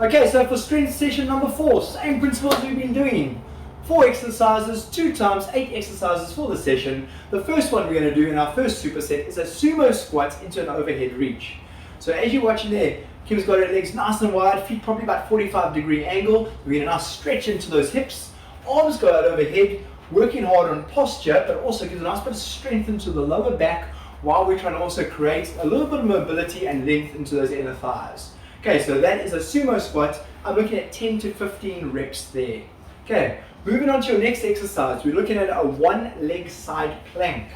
Okay, so for strength session number 4, same principles we've been doing. 4 exercises, 2 times 8 exercises for the session. The first one we're going to do in our first superset is a sumo squat into an overhead reach. So as you're watching there, Kim's got her legs nice and wide, feet probably about 45-degree angle. We're going to now stretch into those hips. Arms go out overhead, working hard on posture, but also gives a nice bit of strength into the lower back while we're trying to also create a little bit of mobility and length into those inner thighs. Okay, so that is a sumo squat. I'm looking at 10 to 15 reps there. Okay, moving on to your next exercise, we're looking at a one-leg side plank.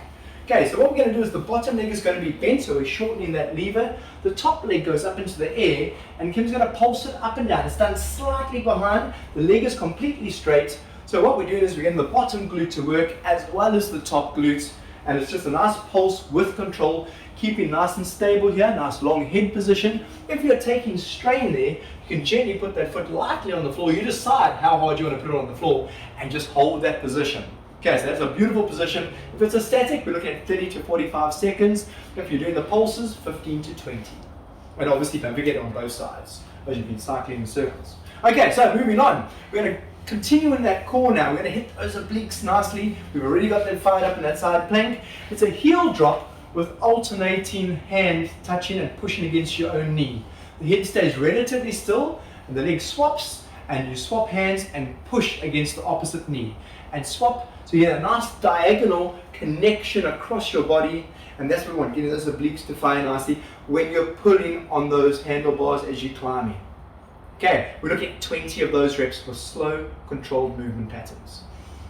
Okay, so what we're going to do is the bottom leg is going to be bent, so we're shortening that lever. The top leg goes up into the air, and Kim's going to pulse it up and down. It's done slightly behind, the leg is completely straight. So what we're doing is we're getting the bottom glute to work as well as the top glute, and it's just a nice pulse with control, keeping nice and stable here, nice long head position. If you're taking strain there, you can gently put that foot lightly on the floor. You decide how hard you want to put it on the floor and just hold that position. Okay, so that's a beautiful position. If it's a static, we're looking at 30 to 45 seconds. If you're doing the pulses, 15 to 20. And obviously don't forget on both sides, as you've been cycling in circles. Okay, so moving on. We're going to continue in that core now. We're going to hit those obliques nicely. We've already got that fired up in that side plank. It's a heel drop with alternating hand touching and pushing against your own knee. The head stays relatively still and the leg swaps, and you swap hands and push against the opposite knee and swap, so you get a nice diagonal connection across your body, and that's what we want, getting those obliques to fire nicely when you're pulling on those handlebars as you're climbing. Okay, we're looking at 20 of those reps for slow, controlled movement patterns.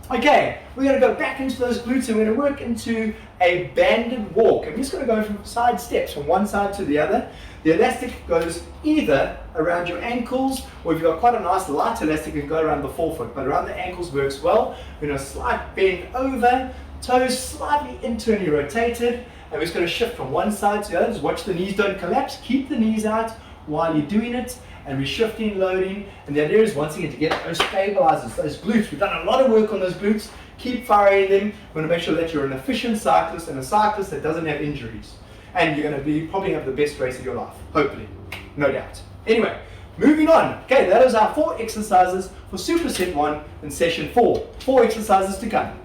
Okay, we're going to go back into those glutes and we're going to work into a banded walk. I'm just going to go from side steps from one side to the other. The elastic goes either around your ankles, or if you've got quite a nice light elastic, it can go around the forefoot, but around the ankles works well. We're going to slight bend over, toes slightly internally rotated, and we're just going to shift from one side to the other. Just watch the knees don't collapse, keep the knees out while you're doing it, and we're shifting, loading, and the idea is once again to get those stabilizers, those glutes. We've done a lot of work on those glutes. Keep firing them. We want to make sure that you're an efficient cyclist and a cyclist that doesn't have injuries. And you're going to probably have the best race of your life, hopefully, no doubt. Anyway, moving on. Okay, that is our 4 exercises for superset 1 in session 4. 4 exercises to come.